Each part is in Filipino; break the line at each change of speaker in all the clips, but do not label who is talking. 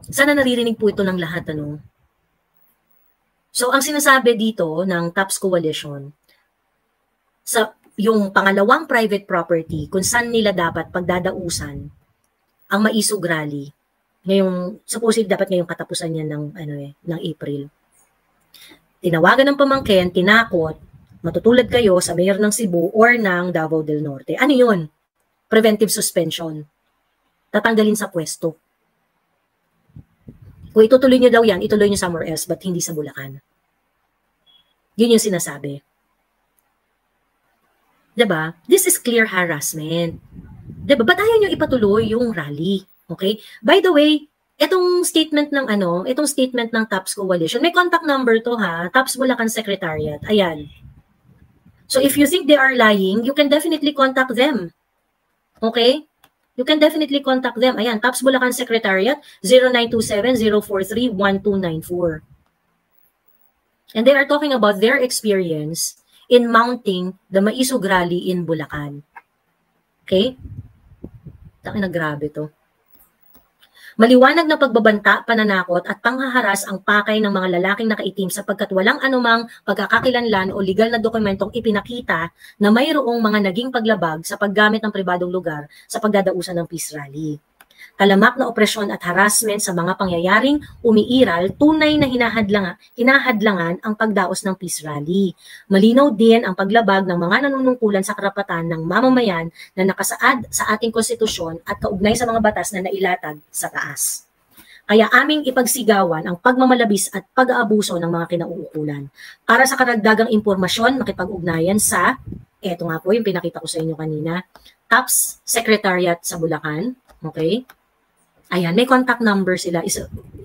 Sana naririnig po ito ng lahat, ano? So, ang sinasabi dito ng TAPS Coalition, sa yung pangalawang private property, kung saan nila dapat pagdadausan ang Maisog Rally, ngayong, supposedly dapat ngayong katapusan niya ng, ng April. Tinawagan ng pamangkin, tinakot, matutulad kayo sa mayor ng Cebu or ng Davao del Norte. Ano yun? Preventive suspension. Tatanggalin sa pwesto. Kung itutuloy nyo daw yan, ituloy nyo somewhere else, but hindi sa Bulacan. Yun yung sinasabi. Diba? This is clear harassment. Diba? Ba't ayaw nyo ipatuloy yung rally? Okay? By the way, itong statement ng itong statement ng TAPS Coalition, may contact number to ha, TAPS Bulacan Secretariat. Ayan. So if you think they are lying, you can definitely contact them. Okay? You can definitely contact them. Ayan, TAPS Bulacan Secretariat, 0927-043-1294. And they are talking about their experience in mounting the Maisog Rally in Bulacan. Okay? Taki na grabe to. Maliwanag na pagbabanta, pananakot at panghaharas ang pakay ng mga lalaking nakaitim sapagkat walang anumang pagkakakilanlan o legal na dokumentong ipinakita na mayroong mga naging paglabag sa paggamit ng pribadong lugar sa pagdadausan ng peace rally. Talamak na opresyon at harassment sa mga pangyayaring umiiral, tunay na hinahadlangan ang pagdaos ng peace rally. Malinaw din ang paglabag ng mga nanunungkulan sa karapatan ng mamamayan na nakasaad sa ating konstitusyon at kaugnay sa mga batas na nailatag sa taas. Kaya aming ipagsigawan ang pagmamalabis at pag-aabuso ng mga kinauukulan. Para sa karagdagang impormasyon, makipag-ugnayan sa, eto nga po yung pinakita ko sa inyo kanina, TAPS Secretariat sa Bulacan, okay? Ayan, may contact number sila.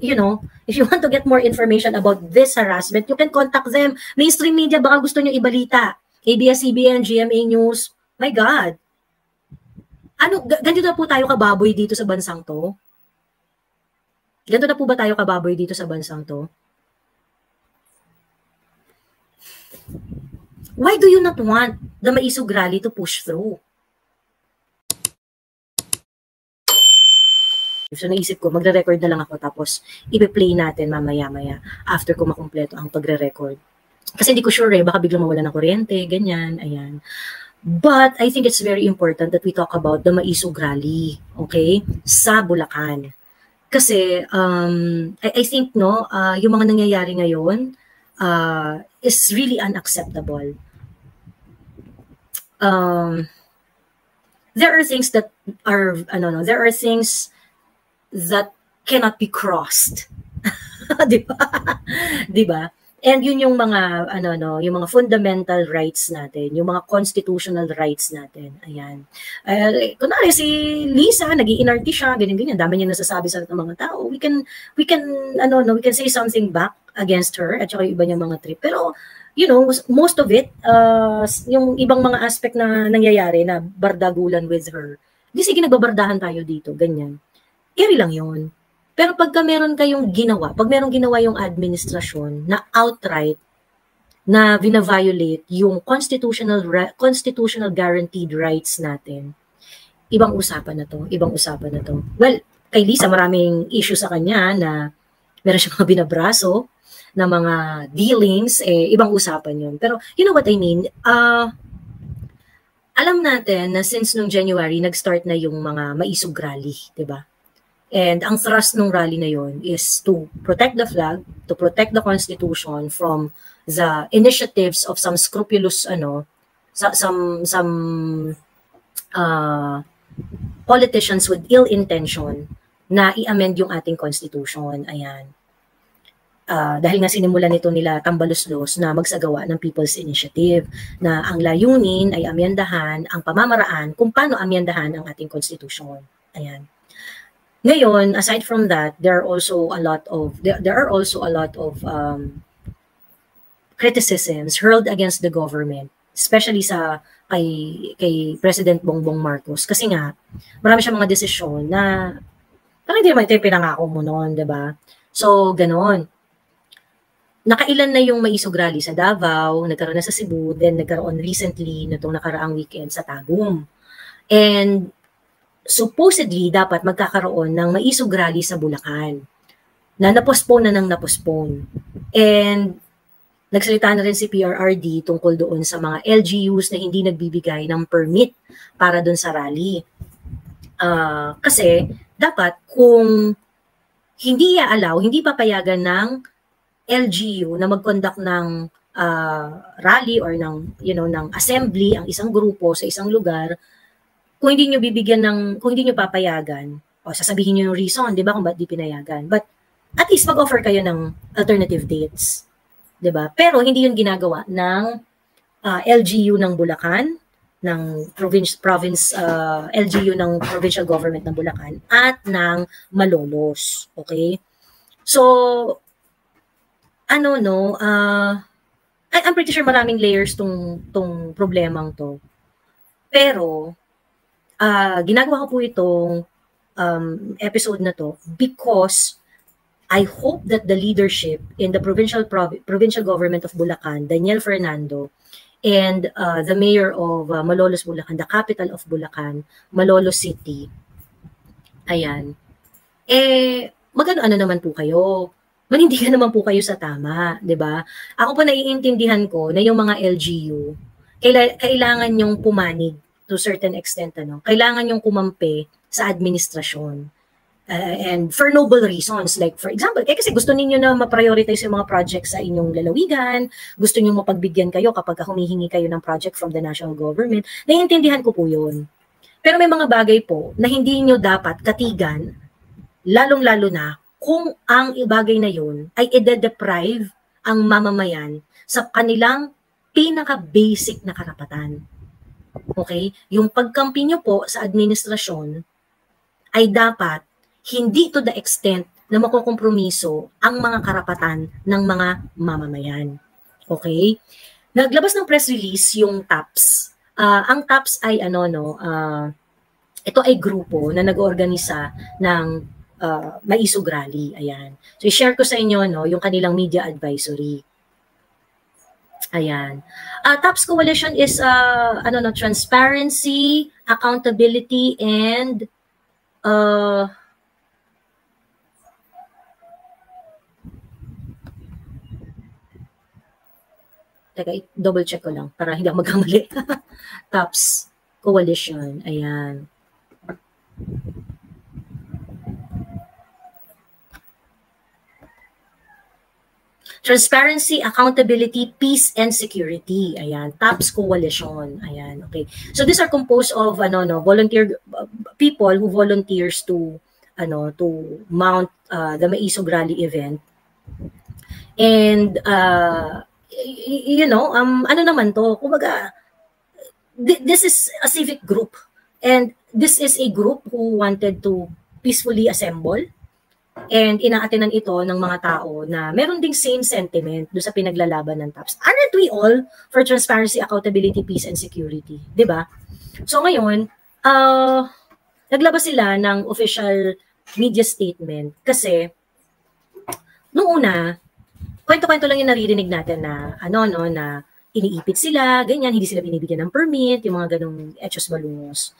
You know, if you want to get more information about this harassment, you can contact them. Mainstream media, baka gusto nyo ibalita. ABS-CBN, GMA News. My God. Ganito na po tayo kababoy dito sa bansang to? Ganito na po ba tayo kababoy dito sa bansang to? Why do you not want the Maisog Rally to push through? So naisip ko, magre-record na lang ako tapos i-play natin mamaya-maya after ko makumpleto ang pagre-record. Kasi hindi ko sure baka biglang mawala ng kuryente, ganyan, ayan. But I think it's very important that we talk about the Maisog Rally, okay, sa Bulacan. Kasi I think yung mga nangyayari ngayon is really unacceptable. There are things that are there are things that cannot be crossed. Di ba? Di ba? And yun yung mga yung mga fundamental rights natin, yung mga constitutional rights natin. Ayan. Kunwari si Lisa, nag-iinarte siya, ganyan-ganyan, dami niya nasasabi sa mga tao. We can say something back against her at saka yung iba niyang mga trip. Pero you know, most of it, yung ibang mga aspect na nangyayari na bardagulan with her. Di sige, nagbabardahan tayo dito, ganyan. Iri lang yun. Pero pagka meron kayong ginawa, pag meron ginawa yung administrasyon na outright na vina-violate yung constitutional guaranteed rights natin, ibang usapan na to. Well, kay Lisa, maraming issue sa kanya na meron siyang mga binabraso na mga dealings, ibang usapan yun. Pero you know what I mean? Alam natin na since nung January, nag-start na yung mga Maisog Rally, di ba? And ang thrust ng rally na yon is to protect the flag, to protect the Constitution from the initiatives of some scrupulous, some politicians with ill intention na i-amend yung ating Constitution. Ayan. Dahil nga sinimulan nito nila Tambaluslos na magsagawa ng People's Initiative na ang layunin ay amyendahan ang pamamaraan kung paano amyendahan ang ating Constitution. Ayan. Ngayon, aside from that, there are also a lot of criticisms hurled against the government, especially kay President Bongbong Marcos, kasi nga marami siyang mga desisyon na parang hindi naman ito yung pinangako mo noon, 'di ba? So, ganoon. Nakailan na yung Maisog Rally sa Davao, nagkaroon na sa Cebu, then nagkaroon recently nitong nakaraang weekend sa Tagum. And supposedly dapat magkakaroon ng Maisog Rally sa Bulacan. na napostpone na ng napostpone. And nagsalita na rin si PRRD tungkol doon sa mga LGUs na hindi nagbibigay ng permit para doon sa rally. Kasi dapat kung hindi i-allow, hindi papayagan ng LGU na mag-conduct ng rally or ng ng assembly ang isang grupo sa isang lugar, kung hindi nyo bibigyan kung hindi nyo papayagan, o sasabihin nyo yung reason, di ba, kung ba't di pinayagan. But at least mag-offer kayo ng alternative dates, di ba? Pero hindi yun ginagawa ng LGU ng Bulacan, ng province LGU ng provincial government ng Bulacan at ng Malolos. Okay? So I'm pretty sure maraming layers tong problemang to. Pero ginagawa ko po itong episode na to because I hope that the leadership in the provincial government of Bulacan, Daniel Fernando, and the mayor of Malolos, Bulacan, the capital of Bulacan, Malolos City. Ayan. Magano-ano naman po kayo? Manindigan naman po kayo sa tama, 'di ba? Ako po naiintindihan ko na yung mga LGU, kailangan yung pumanig to certain extent, Kailangan yung kumampi sa administrasyon. And for noble reasons, like for example, kasi gusto ninyo na ma-prioritize yung mga projects sa inyong lalawigan, gusto niyo mapagbigyan kayo kapag humihingi kayo ng project from the national government, naiintindihan ko po yun. Pero may mga bagay po na hindi niyo dapat katigan, lalong-lalo na kung ang bagay na yun ay i-deprive ang mamamayan sa kanilang pinaka-basic na karapatan. Okay? Yung pagkampi nyo po sa administrasyon ay dapat hindi to the extent na makukompromiso ang mga karapatan ng mga mamamayan. Okay? Naglabas ng press release yung TAPS. Ang TAPS ay ito ay grupo na nag-oorganisa ng Maisog Rally. Ayan. So i-share ko sa inyo yung kanilang media advisory. Ayan. TAPS Coalition is transparency, accountability, and teka, double check ko lang para hindi ako magkamali. TAPS Coalition. Ayan. Transparency, accountability, peace, and security. Ayan. TAPS Coalition. Ayan. Okay. So these are composed of volunteer people who volunteers to mount the Maisog Rally event. And naman to, kumbaga, this is a civic group, and this is a group who wanted to peacefully assemble, and inaatinan ito ng mga tao na meron ding same sentiment do sa pinaglalaban ng TAPS. Aren't we all for transparency, accountability, peace, and security? Diba? So ngayon, naglabas sila ng official media statement kasi noong una, kwento-kwento lang yung naririnig natin na na iniipit sila, ganyan, hindi sila binibigyan ng permit, yung mga ganong etchos balungos.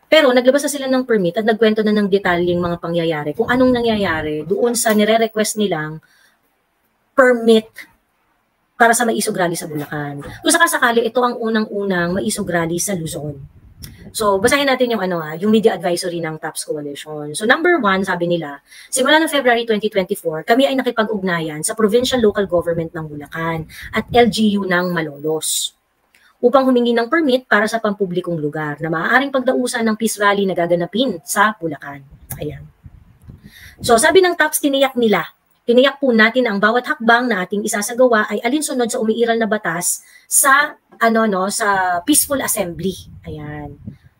Pero naglabas na sila ng permit at nagkwento na ng detalyeng mga pangyayari kung anong nangyayari doon sa nire-request nilang permit para sa Maisog Rally sa Bulacan. Kung sakasakali, ito ang unang-unang Maisog Rally sa Luzon. So, basahin natin yung yung media advisory ng TAPS Coalition. So, number 1, sabi nila, simula ng February 2024, kami ay nakipag-ugnayan sa Provincial Local Government ng Bulacan at LGU ng Malolos upang humingi ng permit para sa pampublikong lugar na maaaring pagdausan ng peace rally na gaganapin sa Bulacan. Ayan. So, sabi ng TAPS, tiniyak po natin ang bawat hakbang na ating isasagawa ay alinsunod sa umiiral na batas sa sa peaceful assembly. Ayan.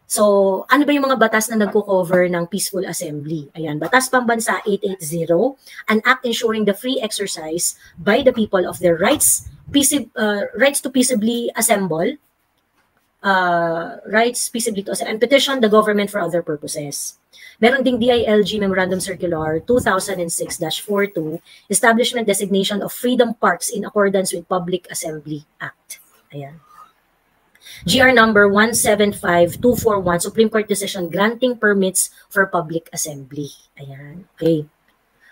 So, ano ba yung mga batas na nagko-cover ng peaceful assembly? Ayan, Batas Pambansa 880, an act ensuring the free exercise by the people of their rights to peaceably assemble, and petition the government for other purposes. Meron ding DILG Memorandum Circular 2006-42, Establishment Designation of Freedom Parks in accordance with Public Assembly Act. Ayan. GR number 175241, Supreme Court decision granting permits for public assembly. Ayan. Okay.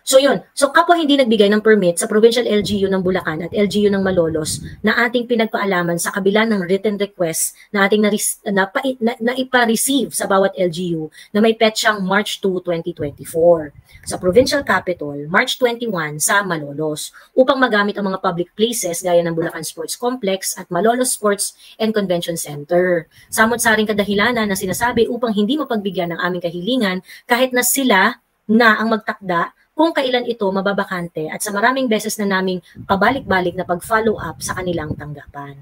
So yun, so kapwa hindi nagbigay ng permit sa Provincial LGU ng Bulacan at LGU ng Malolos na ating pinagpaalaman sa kabila ng written request na ating na ipa-receive sa bawat LGU na may petsang March 2, 2024. Sa Provincial Capital, March 21 sa Malolos upang magamit ang mga public places gaya ng Bulacan Sports Complex at Malolos Sports and Convention Center. Samot-saring kadahilanan na sinasabi upang hindi mapagbigyan ng aming kahilingan kahit na sila na ang magtakda kung kailan ito mababakante at sa maraming beses na naming pabalik-balik na pag-follow up sa kanilang tanggapan.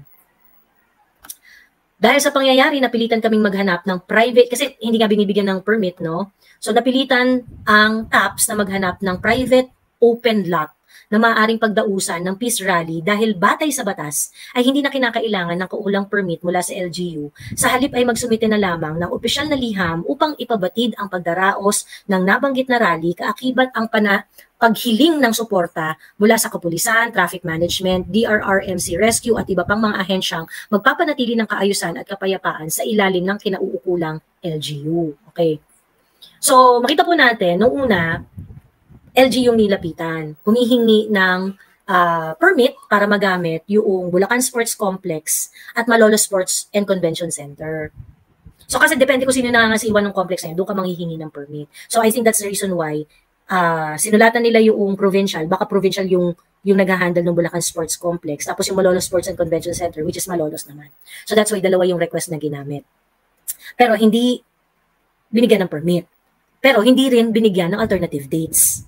Dahil sa pangyayari, napilitan kaming maghanap ng private, kasi hindi nga binibigyan ng permit, no? So napilitan ang TAPS na maghanap ng private open lot na maaaring pagdausan ng peace rally dahil batay sa batas ay hindi na kinakailangan ng kauulang permit mula sa LGU. Sa halip ay magsumite na lamang ng opisyal na liham upang ipabatid ang pagdaraos ng nabanggit na rally kaakibat ang paghiling ng suporta mula sa kapulisan, traffic management, DRRMC Rescue at iba pang mga ahensyang magpapanatili ng kaayusan at kapayapaan sa ilalim ng kinauukulang LGU. Okay. So, makita po natin, noong una, LG yung nilapitan, humihingi ng permit para magamit yung Bulacan Sports Complex at Malolos Sports and Convention Center. So kasi depende kung sino nangangasiwa ng complex na yun, doon ka manghihingi ng permit. So I think that's the reason why sinulatan nila yung provincial, baka provincial yung nag-handle ng Bulacan Sports Complex, tapos yung Malolos Sports and Convention Center, which is Malolos naman. So that's why dalawa yung request na ginamit. Pero hindi binigyan ng permit. Pero hindi rin binigyan ng alternative dates.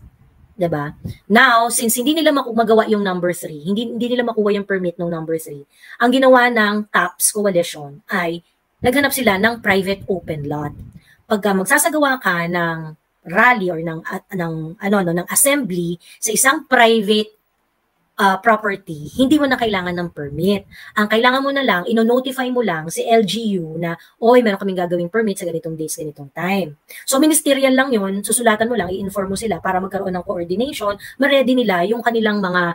Diba? Now, since hindi nila magawa yung number 3, hindi nila makuha yung permit ng number 3, ang ginawa ng TAPS Coalition ay naghanap sila ng private open lot. Pagka magsasagawa ka ng rally or ng assembly sa isang private property, hindi mo na kailangan ng permit. Ang kailangan mo na lang, ino-notify mo lang si LGU na, oy, meron kaming gagawing permit sa ganitong days, ganitong time. So, ministerial lang yun, susulatan mo lang, i-inform mo sila para magkaroon ng coordination, ma-ready nila yung kanilang mga,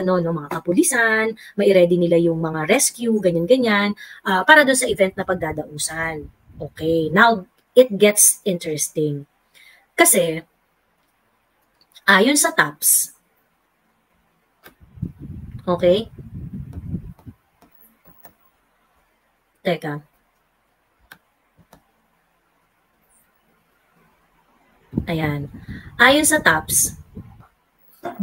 mga kapulisan, ma-ready nila yung mga rescue, ganyan-ganyan, para doon sa event na pagdadausan. Okay, now, it gets interesting. Kasi, ayon sa TAPS, okay? Teka. Ayan. Ayon sa TAPS,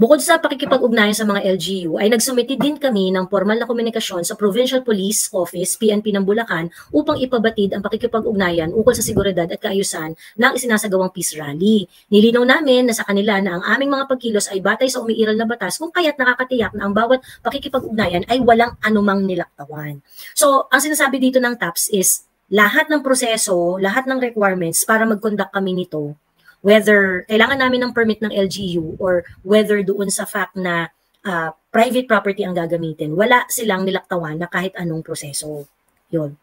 bukod sa pakikipag-ugnayan sa mga LGU, ay nagsumiti din kami ng formal na komunikasyon sa Provincial Police Office, PNP ng Bulacan, upang ipabatid ang pakikipag-ugnayan ukol sa seguridad at kaayusan ng isinasagawang peace rally. Nilinaw namin na sa kanila na ang aming mga pagkilos ay batay sa umiiral na batas kung kaya't nakakatiyak na ang bawat pakikipag-ugnayan ay walang anumang nilaktawan. So, ang sinasabi dito ng TAPS is lahat ng proseso, lahat ng requirements para mag-conduct kami nito, whether kailangan namin ng permit ng LGU or whether doon sa fact na private property ang gagamitin, wala silang nilaktawan na kahit anong proseso. Yun.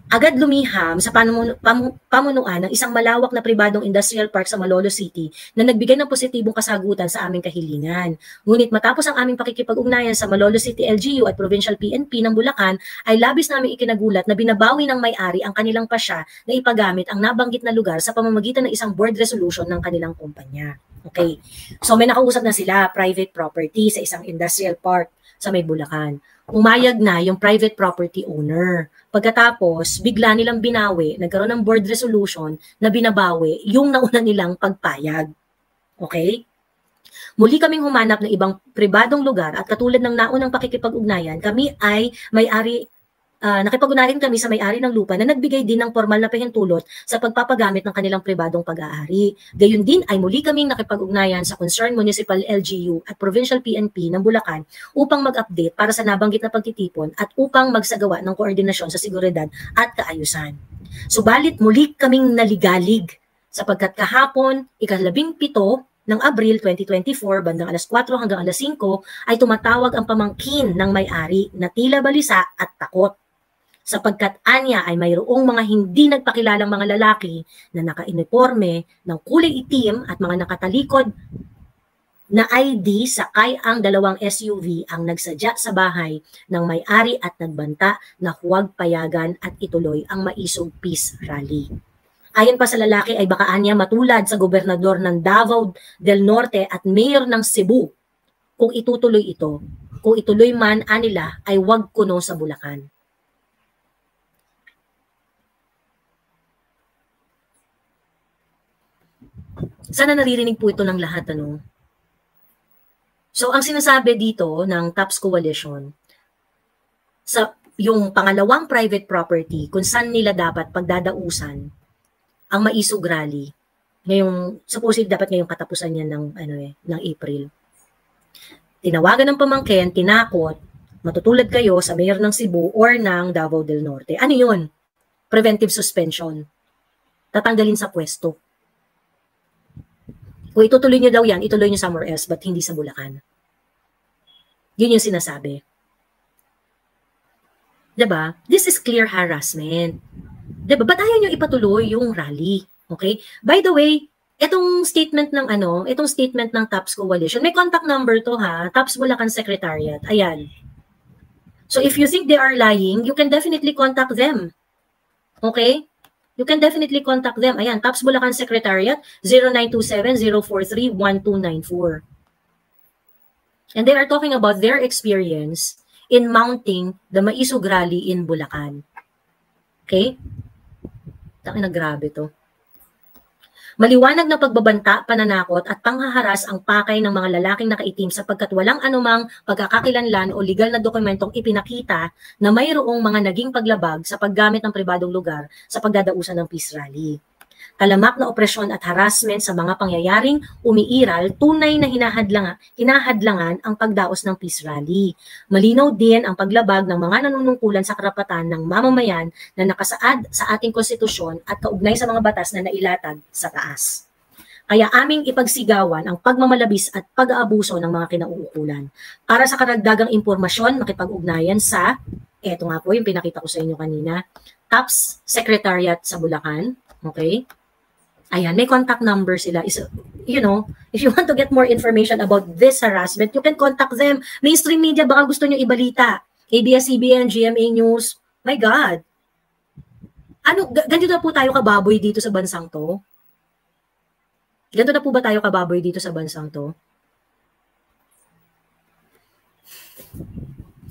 Agad lumiham sa pamunuan ng isang malawak na pribadong industrial park sa Malolos City na nagbigay ng positibong kasagutan sa aming kahilingan. Ngunit matapos ang aming pakikipag-ugnayan sa Malolos City LGU at Provincial PNP ng Bulacan, ay labis namin ikinagulat na binabawi ng may-ari ang kanilang pasya na ipagamit ang nabanggit na lugar sa pamamagitan ng isang board resolution ng kanilang kumpanya. Okay. So may nakausap na sila, private property sa isang industrial park sa may Bulacan. Umayag na yung private property owner. Pagkatapos, bigla nilang binawi, nagkaroon ng board resolution na binabawi yung nauna nilang pagpayag. Okay? Muli kaming humanap ng ibang pribadong lugar at katulad ng naunang pakikipag-ugnayan, kami ay nakipag-ugnayan kami sa may-ari ng lupa na nagbigay din ng formal na pahintulot sa pagpapagamit ng kanilang pribadong pag-aari. Gayun din ay muli kaming nakipag-ugnayan sa Concerned Municipal LGU at Provincial PNP ng Bulacan upang mag-update para sa nabanggit na pagtitipon at upang magsagawa ng koordinasyon sa seguridad at kaayusan. Subalit muli kaming naligalig sapagkat kahapon, ika-17 ng Abril 2024, bandang alas 4 hanggang alas 5, ay tumatawag ang pamangkin ng may-ari na tila balisa at takot. Sapagkat anya ay mayroong mga hindi nagpakilalang mga lalaki na naka-uniforme ng kulay itim at mga nakatalikod na ID sakay ang dalawang SUV ang nagsadya sa bahay ng may-ari at nagbanta na huwag payagan at ituloy ang maisog peace rally. Ayon pa sa lalaki ay baka anya matulad sa gobernador ng Davao del Norte at mayor ng Cebu kung itutuloy ito. Kung ituloy man anila ay wag kuno sa Bulacan. Sana naririnig po ito ng lahat, ano? So, ang sinasabi dito ng TAPS Coalition, sa yung pangalawang private property, kung saan nila dapat pagdadausan ang Maisog Rally, ngayong, supposedly dapat ngayong katapusan niya ng, ng April. Tinawagan ng pamangkin, tinakot, matutulad kayo sa mayor ng Cebu or ng Davao del Norte. Ano yun? Preventive suspension. Tatanggalin sa pwesto. Kung itutuloy nyo daw yan, ituloy nyo somewhere else, but hindi sa Bulacan. Yun yung sinasabi. Diba? This is clear harassment. Diba? Ba't ayaw nyo ipatuloy yung rally? Okay? By the way, itong statement ng itong statement ng TAPS Coalition, may contact number to ha, TAPS Bulacan Secretariat. Ayan. So if you think they are lying, you can definitely contact them. Okay? You can definitely contact them. Ayan, TAPS Bulacan Secretariat, 0927-043-1294. And they are talking about their experience in mounting the Maisog Rally in Bulacan. Okay? Grabe to. Maliwanag na pagbabanta, pananakot at panghaharas ang pakay ng mga lalaking nakaitim sapagkat walang anumang pagkakakilanlan o legal na dokumentong ipinakita na mayroong mga naging paglabag sa paggamit ng pribadong lugar sa pagdadausan ng peace rally. Talamak na opresyon at harassment sa mga pangyayaring umiiral, tunay na hinahadlangan ang pagdaos ng peace rally. Malinaw din ang paglabag ng mga nanunungkulan sa karapatan ng mamamayan na nakasaad sa ating konstitusyon at kaugnay sa mga batas na nailatag sa taas. Kaya aming ipagsigawan ang pagmamalabis at pag-aabuso ng mga kinauukulan. Para sa karagdagang impormasyon, makipag-ugnayan sa, eto nga po yung pinakita ko sa inyo kanina, TAPS Secretariat sa Bulacan. Okay? Ayan, may contact number sila. Is, you know, if you want to get more information about this harassment, you can contact them. Mainstream media, baka gusto nyo ibalita. ABS-CBN, GMA News. My God. Ganito na po tayo kababoy dito sa bansang to? Ganito na po ba tayo kababoy dito sa bansang to?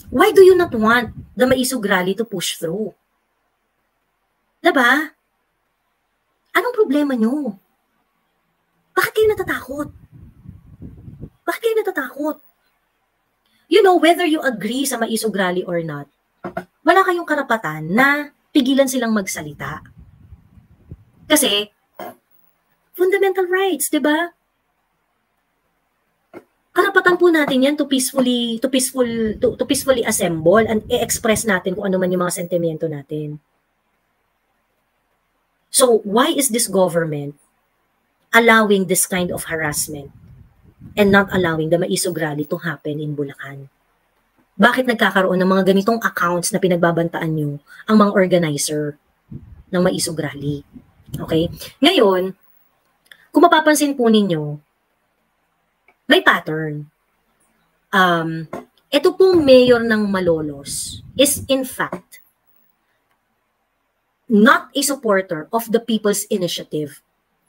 Why do you not want the Maisog Rally to push through? Diba? Anong problema nyo? Bakit kayo natatakot? Bakit kayo natatakot? You know, whether you agree sa Maisog Rally or not, wala kayong karapatan na pigilan silang magsalita. Kasi, fundamental rights, di ba? Karapatan po natin yan to peacefully assemble and i-express natin kung ano man yung mga sentimiento natin. So, why is this government allowing this kind of harassment and not allowing the Maisog Rally to happen in Bulacan? Bakit nagkakaroon ng mga ganitong accounts na pinagbabantaan nyo ang mga organizer ng Maisog Rally? Okay? Ngayon, kung mapapansin po ninyo, may pattern. Ito pong mayor ng Malolos is in fact not a supporter of the People's Initiative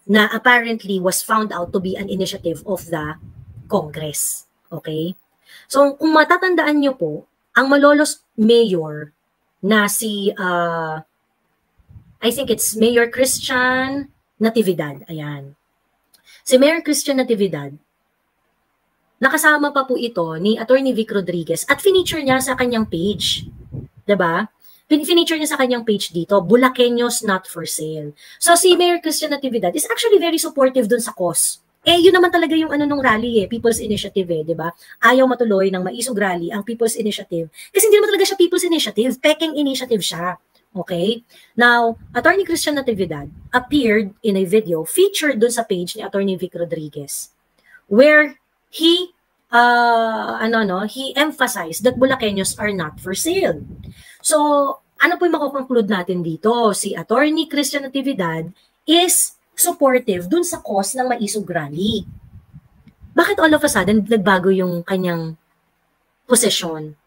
na apparently was found out to be an initiative of the Congress. Okay? So, kung matatandaan nyo po, ang Malolos mayor na si, I think it's Mayor Christian Natividad. Ayan. Si Mayor Christian Natividad, nakasama pa po ito ni Attorney Vic Rodriguez at finiture niya sa kanyang page. Diba? Finiture niya sa kanyang page dito, Bulaqueños not for sale. So si Mayor Christian Natividad is actually very supportive dun sa cause. Yun naman talaga yung nung rally People's Initiative di ba? Ayaw matuloy ng Maisog Rally ang People's Initiative. Kasi hindi naman talaga siya People's Initiative, peking initiative siya. Okay? Now, Attorney Christian Natividad appeared in a video featured dun sa page ni Attorney Vic Rodriguez where he emphasized that Bulaqueños are not for sale. So, ano po yung makukonclude natin dito? Si Attorney Christian Natividad is supportive dun sa cause ng Maisog Rally. Bakit all of a sudden nagbago yung kanyang posisyon?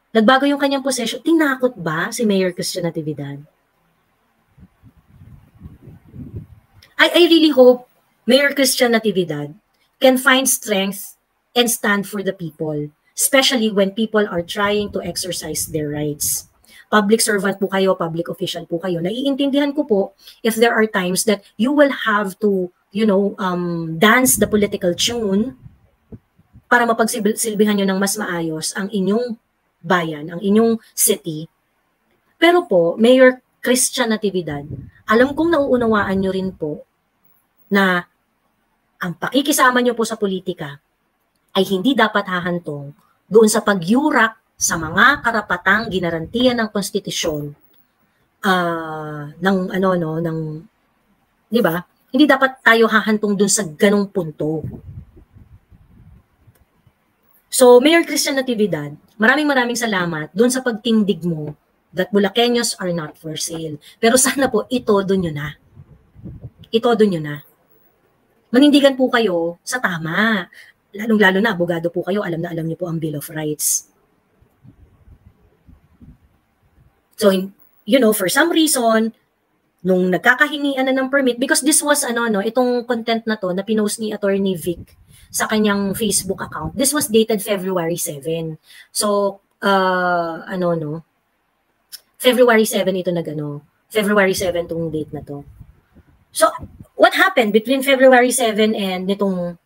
Nagbago yung kanyang posisyon? Tinakot ba si Mayor Christian Natividad? I really hope Mayor Christian Natividad can find strength and stand for the people, especially when people are trying to exercise their rights. Public servant po kayo, public official po kayo. Naiintindihan ko po if there are times that you will have to, dance the political tune para mapagsilbihan nyo ng mas maayos ang inyong bayan, ang inyong city. Pero po, Mayor Christian Natividad, alam kong nauunawaan nyo rin po na ang pakikisama nyo po sa politika ay hindi dapat hahantong doon sa pagyurak sa mga karapatang ginarantiya ng konstitusyon di ba? Hindi dapat tayo hahantong doon sa ganong punto. So, Mayor Christian Natividad, maraming salamat doon sa pagtindig mo that Bulakeños are not for sale. Pero sana po, itodo nyo na. Itodo nyo na. Manindigan po kayo sa tama. Lalong-lalo na, abogado po kayo, alam na alam nyo po ang Bill of Rights. So, for some reason, nung nagkakahingian na ng permit, because this was, itong content na to, na pinost ni Attorney Vic sa kanyang Facebook account, this was dated February 7. So, February 7 ito February 7 tong date na to. So, what happened between February 7 and nitong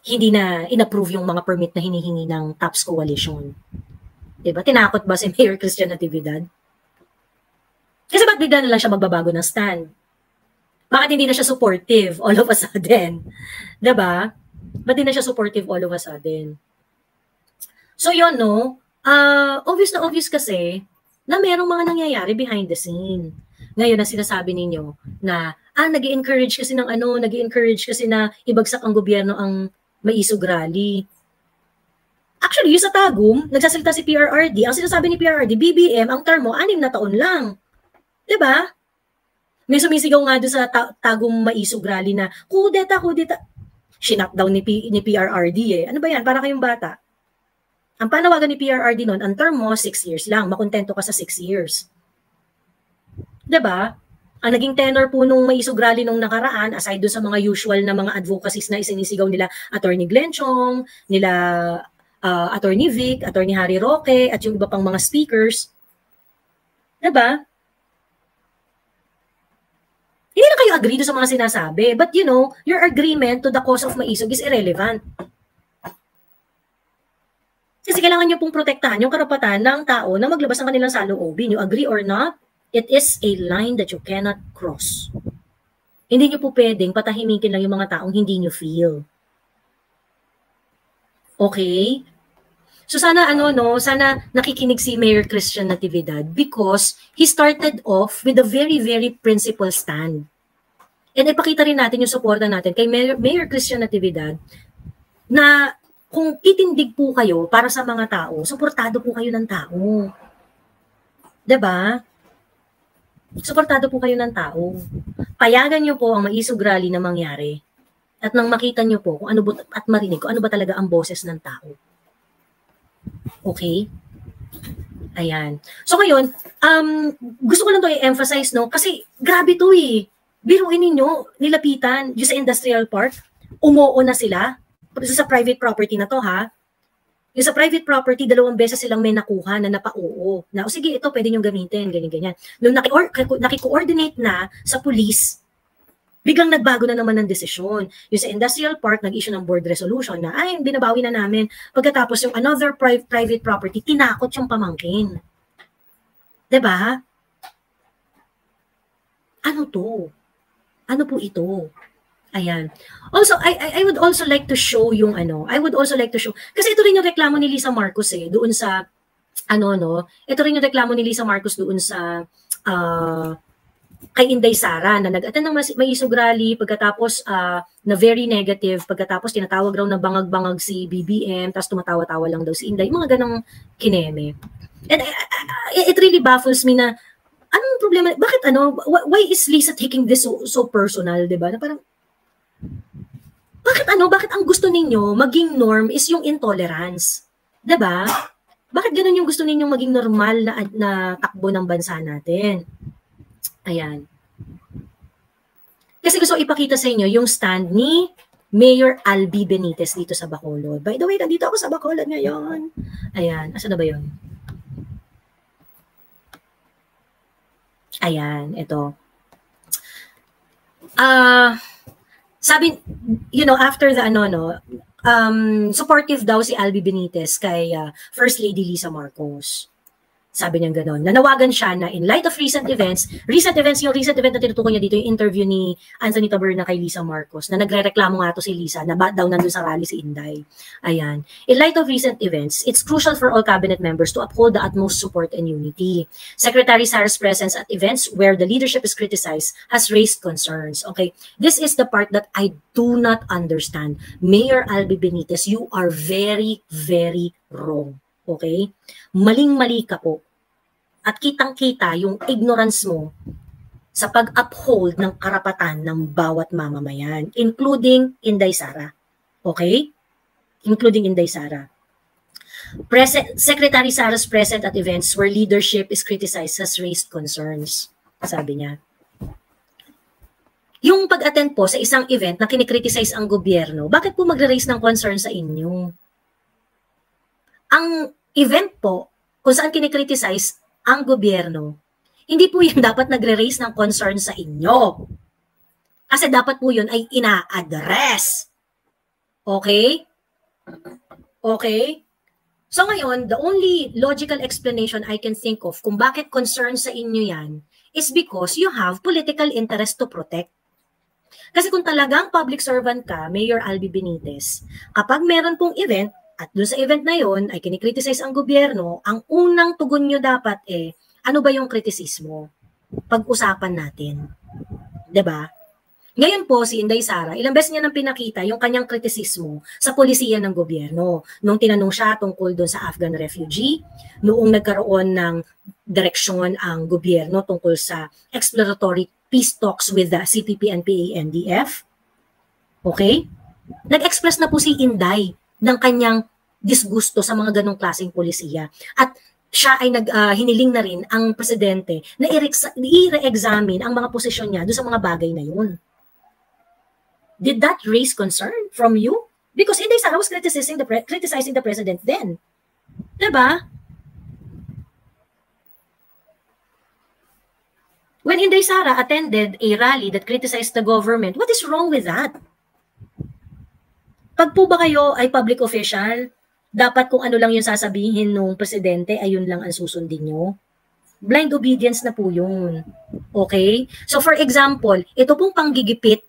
hindi na inapprove yung mga permit na hinihingi ng TAPS Coalition? Diba? Tinakot ba si Mayor Christian Natividad? Kasi ba't bigla na lang siya magbabago ng stand? Bakit hindi na siya supportive all of a sudden? Diba? Ba't hindi na siya supportive all of a sudden? So yun, obvious na obvious kasi na merong mga nangyayari behind the scene. Ngayon na sinasabi ninyo na nag-i-encourage kasi na ibagsak ang gobyerno ang Maisog Rally. Actually, yung sa Tagum, nagsasalita si PRRD. Ang sinasabi ni PRRD, BBM, ang term mo, 6 na taon lang. Diba? May sumisigaw nga doon sa Tagum Maisog Rally na, kudeta. Shinakdown ni PRRD . Ano ba yan? Para kayong bata. Ang panawagan ni PRRD noon, ang term mo, 6 years lang. Makontento ka sa 6 years. Diba? Ang naging tenor po nung Maisog Rally nung nakaraan, aside doon sa mga usual na mga advocacies na isinisigaw nila, Attorney Glenn Chong, nila Attorney Vic, Attorney Harry Roque, at yung iba pang mga speakers. Diba? Hindi na kayo agree doon sa mga sinasabi. But your agreement to the cause of Maisog is irrelevant. Kasi kailangan nyo pong protektahan yung karapatan ng tao na maglabas ng kanilang saloobin. You agree or not, it is a line that you cannot cross. Hindi nyo po pwedeng patahimikin lang yung mga taong hindi nyo feel. Okay? So sana sana nakikinig si Mayor Christian Natividad because he started off with a very, very principled stand. And ipakita rin natin yung suporta natin kay Mayor Christian Natividad na kung itindig po kayo para sa mga tao, suportado po kayo ng tao. Diba? Suportado po kayo ng tao. Payagan nyo po ang Maisog Rally na mangyari at nang makita nyo po kung at marinig kung ano ba talaga ang boses ng tao. Okay? Ayan. So ngayon, gusto ko lang to i-emphasize, kasi grabe to eh. Biruin ninyo, nilapitan, yung sa industrial park, umuo na sila. Sa private property na to Yung sa private property, 2 beses silang may nakuha na napauo. Na, sige, ito pwede nyo gamitin, ganyan. Nung naki-coordinate na sa police, biglang nagbago na naman ng desisyon. Yung sa industrial park, nag-issue ng board resolution na, binabawi na namin. Pagkatapos yung another private property, tinakot yung pamangkin. Diba? Ano to? Ano po ito? Ayan. Also, I would also like to show yung kasi ito rin yung reklamo ni Lisa Marcos doon sa, ito rin yung reklamo ni Lisa Marcos doon sa, kay Inday Sara na nag-attend ng Maisog Rally pagkatapos na very negative, pagkatapos tinatawag raw na bangag-bangag si BBM, tapos tumatawa-tawa lang daw si Inday, mga ganong kineme. And it really baffles me na, anong problema, bakit why is Lisa taking this so personal, diba? Na parang, bakit ang gusto ninyo maging norm is yung intolerance? Diba? Bakit ganun yung gusto ninyong maging normal na takbo ng bansa natin? Ayan. Kasi gusto ipakita sa inyo yung stand ni Mayor Albi Benitez dito sa Bacolod. By the way, nandito ako sa Bacolod ngayon. Ayan, asa na ba yun? Ayan, ito. Sabi, you know, after the supportive daw si Albi Benitez kay First Lady Lisa Marcos. Sabi niya gano'n. Nanawagan siya na in light of recent event na tinutukoy niya dito, yung interview ni Anthony Taberna kay Lisa Marcos, na nagre-reklamo nga to si Lisa, na ba daw nandun sa rally si Inday. Ayan. In light of recent events, it's crucial for all cabinet members to uphold the utmost support and unity. Secretary Sara's presence at events where the leadership is criticized has raised concerns. Okay? This is the part that I do not understand. Mayor Albi Benitez, you are very, very wrong. Okay? Maling-mali ka po. At kitang-kita yung ignorance mo sa pag-uphold ng karapatan ng bawat mamamayan, including Inday Sara. Okay? Including Inday Sara. Secretary Sara's present at events where leadership is criticized has raised concerns. Sabi niya. Yung pag-attend po sa isang event na kinikriticize ang gobyerno, bakit po magre-raise ng concern sa inyo? Ang event po, kung saan kinikriticize ang gobyerno, hindi po yan dapat nagre-raise ng concern sa inyo. Kasi dapat po yun ay ina-address. Okay? Okay? So ngayon, the only logical explanation I can think of kung bakit concern sa inyo yan is because you have political interest to protect. Kasi kung talagang public servant ka, Mayor Albi Benitez, kapag meron pong event, at doon sa event na yon ay kinikriticize ang gobyerno, ang unang tugon nyo dapat ano ba yung kritisismo? Pag-usapan natin. 'Di ba? Ngayon po si Inday Sara, ilang beses niya nang pinakita yung kanyang kritisismo sa polisiya ng gobyerno. Nung tinanong siya tungkol doon sa Afghan refugee, noong nagkaroon ng direksyon ang gobyerno tungkol sa exploratory peace talks with the CPP and PANDF. Okay? Nag-express na po si Inday ng kanyang disgusto sa mga ganong klaseng polisiya. At siya ay hiniling na rin ang presidente na i-re-examine ang mga posisyon niya doon sa mga bagay na yun. Did that raise concern from you? Because Inday Sara was criticizing the president then. Diba? When Inday Sara attended a rally that criticized the government, what is wrong with that? Pag po ba kayo ay public official, dapat kung ano lang yung sasabihin ng presidente, ayun lang ang susundin nyo. Blind obedience na po yun. Okay? So for example, ito pong panggigipit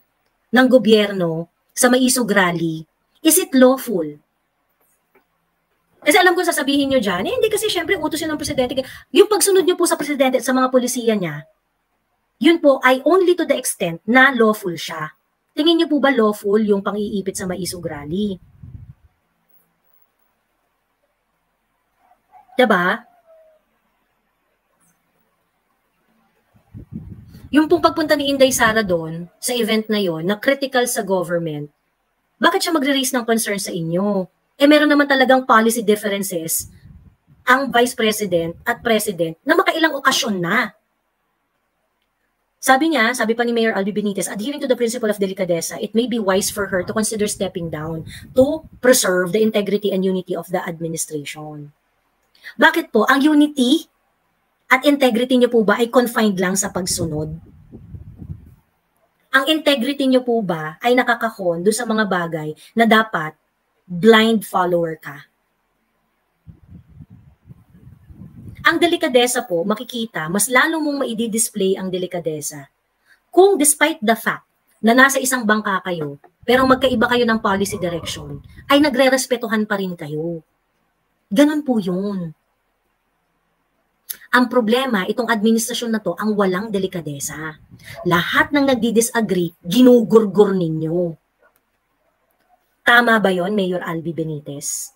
ng gobyerno sa Maisog Rally, is it lawful? Kasi alam ko sasabihin nyo dyan, hindi kasi syempre utos yun ng presidente. Yung pagsunod nyo po sa presidente at sa mga polisiya niya, yun po ay only to the extent na lawful siya. Tingin niyo po ba lawful yung pang-iipit sa Maisog Rally? Diba? Yung pong pagpunta ni Inday Sara doon, sa event na yon, na critical sa government, bakit siya magre-raise ng concern sa inyo? Meron naman talagang policy differences ang Vice President at President na makailang okasyon na. Sabi niya, sabi pa ni Mayor Albi Benitez, adhering to the principle of delicadeza, it may be wise for her to consider stepping down to preserve the integrity and unity of the administration. Bakit po? Ang unity at integrity niyo po ba ay confined lang sa pagsunod? Ang integrity niyo po ba ay nakakahon doon sa mga bagay na dapat blind follower ka? Ang delikadesa po, makikita, mas lalo mong maidi-display ang delikadesa kung despite the fact na nasa isang bangka kayo, pero magkaiba kayo ng policy direction, ay nagre-respetuhan pa rin kayo. Ganun po yun. Ang problema, itong administrasyon na to, ang walang delikadesa. Lahat ng nagdi-disagree, ginugurgur ninyo. Tama ba yon, Mayor Albi Benitez?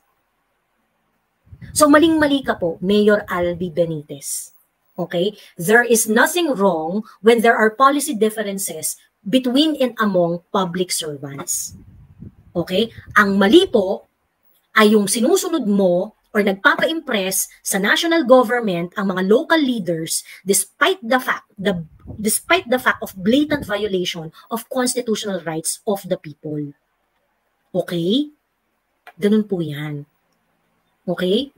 So maling-mali ka po, Mayor Albi Benitez. Okay? There is nothing wrong when there are policy differences between and among public servants. Okay? Ang mali po ay yung sinusunod mo or nagpapa-impress sa national government ang mga local leaders despite the fact of blatant violation of constitutional rights of the people. Okay? Ganun po yan. Okay?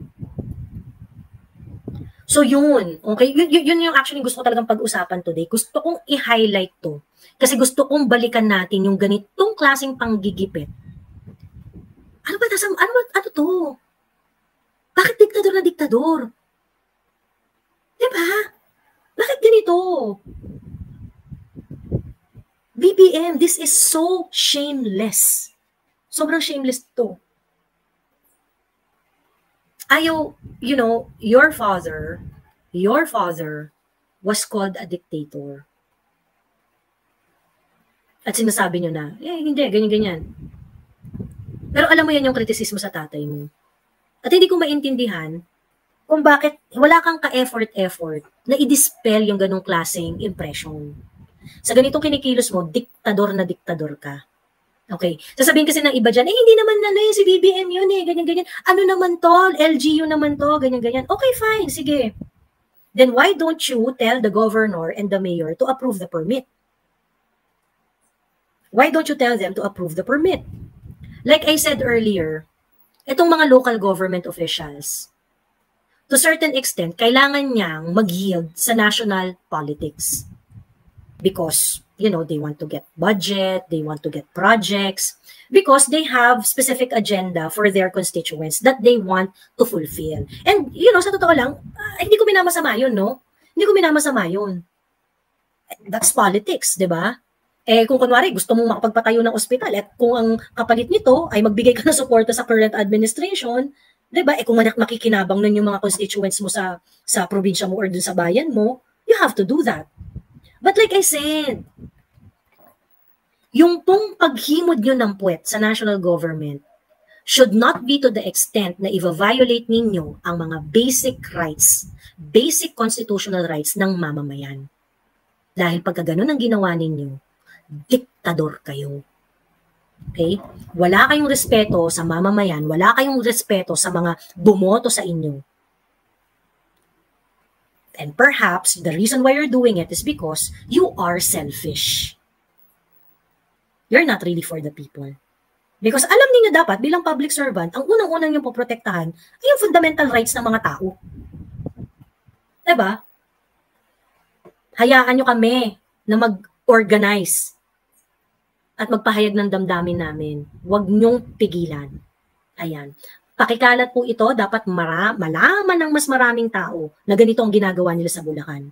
So yun, okay? Yun yung actually gusto ko talagang pag-usapan today. Gusto kong i-highlight to. Kasi gusto kong balikan natin yung ganitong klaseng panggigipit. Ano to? Bakit diktador na diktador? Diba? Bakit ganito? BBM, this is so shameless. Sobrang shameless to. You know, your father was called a dictator. At sinasabi nyo na, hindi, ganyan-ganyan. Pero alam mo yan yung kritisismo sa tatay mo. At hindi ko maintindihan kung bakit wala kang ka-effort na i-dispel yung ganong klaseng impression. Sa ganitong kinikilos mo, diktador na diktador ka. Okay. Sasabihin kasi ng iba dyan, hindi naman si BBM yun ganyan-ganyan. Ano naman to? LGU naman to, ganyan-ganyan. Okay, fine, sige. Then why don't you tell the governor and the mayor to approve the permit? Why don't you tell them to approve the permit? Like I said earlier, itong mga local government officials, to a certain extent, kailangan niyang mag-yield sa national politics. Because, you know, they want to get budget, they want to get projects, because they have specific agenda for their constituents that they want to fulfill. And, you know, sa totoo lang, hindi ko minamasama yun, no? Hindi ko minamasama yun. That's politics, di ba? Kung kunwari, gusto mong makapagpatayo ng ospital, at kung ang kapalit nito ay magbigay ka ng suporta sa current administration, di ba? Kung makikinabang nun yung mga constituents mo sa probinsya mo or dun sa bayan mo, you have to do that. But like I said, yung pong paghimod nyo ng puwet sa national government should not be to the extent na i-violate ninyo ang mga basic rights, basic constitutional rights ng mamamayan. Dahil pagka ganun ang ginawa ninyo, diktador kayo. Okay? Wala kayong respeto sa mamamayan, wala kayong respeto sa mga bumoto sa inyo. And perhaps the reason why you're doing it is because you are selfish. You're not really for the people. Because alam niyo dapat bilang public servant, ang unang-unang yung poprotektahan ay yung fundamental rights ng mga tao. Diba? Hayaan nyo kami na mag-organize at magpahayag ng damdamin namin. Huwag nyong pigilan. Ayan. Pakikalat po ito, dapat malaman ng mas maraming tao na ganito ang ginagawa nila sa Bulacan.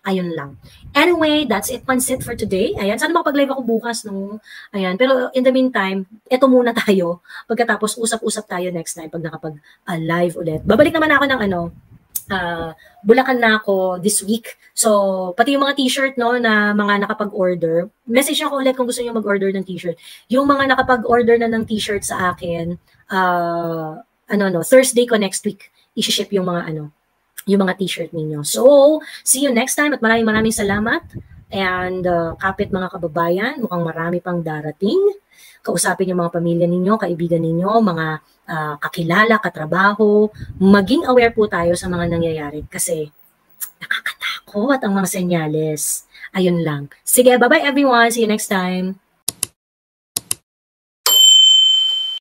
Ayun lang. Anyway, that's it, Pansit, for today. Ayan, sana makapag-live ako bukas, no? Ayan, pero in the meantime, eto muna tayo. Pagkatapos, usap-usap tayo next time pag nakapag-live ulit. Babalik naman ako ng Bulacan na ako this week. So, pati yung mga t-shirt, no, na mga nakapag-order, message ako ulit kung gusto niyo mag-order ng t-shirt. Yung mga nakapag-order na ng t-shirt sa akin, Thursday ko next week, i-ship yung mga t-shirt ninyo. So, see you next time at maraming salamat. And kapit mga kababayan, mukhang marami pang darating. Kausapin yung mga pamilya ninyo, kaibigan ninyo, mga kakilala, katrabaho. Maging aware po tayo sa mga nangyayari kasi nakakatakot ang mga senyales. Ayun lang. Sige, bye-bye everyone. See you next time.